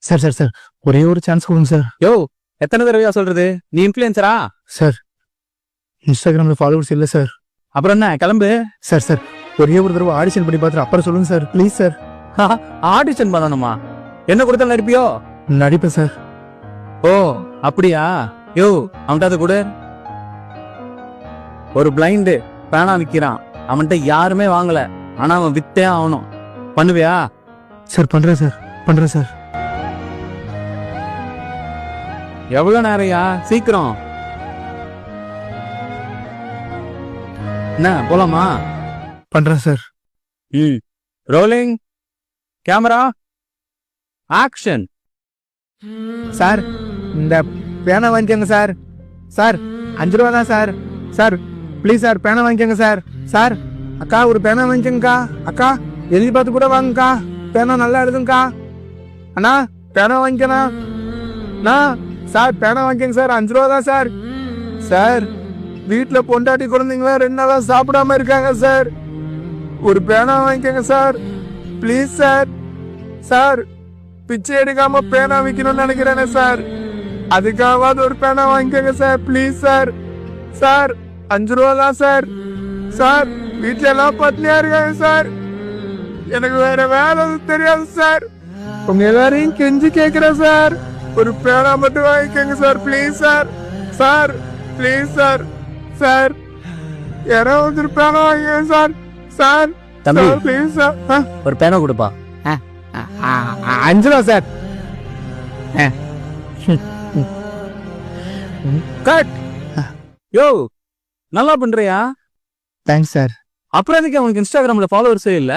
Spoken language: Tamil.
சார் சார் சார் ஒரே ஒரு சான்ஸ் கொடுங்க சார். யோ எத்தனை தடவையா சொல்றது, நீ இன்ஃப்ளூயன்சரா? சார் இன்ஸ்டாகிராமில் ஃபாலோவர்ஸ் இல்லை சார். அப்புறம் என்ன, கிளம்பு. சார் சார் ஒரே ஒரு தடவை ஆடிஷன் பண்ணி பார்த்துட்டு அப்புறம் சொல்லுங்க சார் ப்ளீஸ் சார். ஆடிஷன் பண்ணணுமா? என்ன கொடுத்தாலும் நடிப்பியோ? நடிப்பேன் சார். ஓ அப்படியா? யோ அவன்கிட்ட அதை கொடு. ஒரு பிளைண்டு பேனா விற்கிறான், அவன்கிட்ட யாருமே வாங்கல, ஆனா அவன் வித்தே ஆகணும். பண்ணுவியா? சார் பண்ணுறேன் சார் பண்ணுறேன் சார். எவ்வளவு நேரையா? சீக்கிரம். என்ன போலாமா? பண்ணுறேன் sir. Rolling camera action. Sir இந்த பேனா வாங்கிக்கோங்க சார். சார் 5 ரூபா தான் சார். சார் ப்ளீஸ் சார் பேனா வாங்கிக்கோங்க சார். சார் அக்கா ஒரு பேனா வாங்கிக்கோங்கக்கா. அக்கா எழுதி பார்த்து கூட வாங்கக்கா, பேனா நல்லா எழுதுங்கக்கா. அண்ணா பேனா வாங்கிக்கண்ணா. அண்ணா சார் பேனா வாங்கிக்கோங்க சார், 5 ரூபா தான் சார். சார் வீட்டில் பொண்டாட்டி குழந்தைங்களா 2 நாளா சாப்பிடாம இருக்காங்க சார். ஒரு பேனா வாங்கிக்கோங்க சார் ப்ளீஸ் சார். சார் பிச்சை எடுக்காம பேனா விற்கணும்னு நினைக்கிறேனே சார், அதுக்காவது ஒரு பேனா வாங்கிக்கோங்க சார் ப்ளீஸ் சார். சார் 5 ரூபா தான் சார். சார் வீட்டுல எல்லாம் பட்னியா இருக்காங்க சார், எனக்கு வேற வேலை தெரியாது சார். உங்க எல்லாரையும் கெஞ்சி கேட்கிறேன் சார், ஒரு பேனா மட்டும் வாங்கிக்கோங்க sir please sir. Sir please sir. Sir யாராவது ஒரு பேனா வாங்கிக்கோங்க சார். சார் தம்பி ப்ளீஸ் சார். ஒரு பேனா கொடுப்பா. 5 ரூபா சார். கட். யோ நல்லா பண்றியா? Thanks sir. அப்புறம் எதுக்கு அவனுக்கு இன்ஸ்டாகிராம்ல ஃபாலோவர்ஸே இல்ல?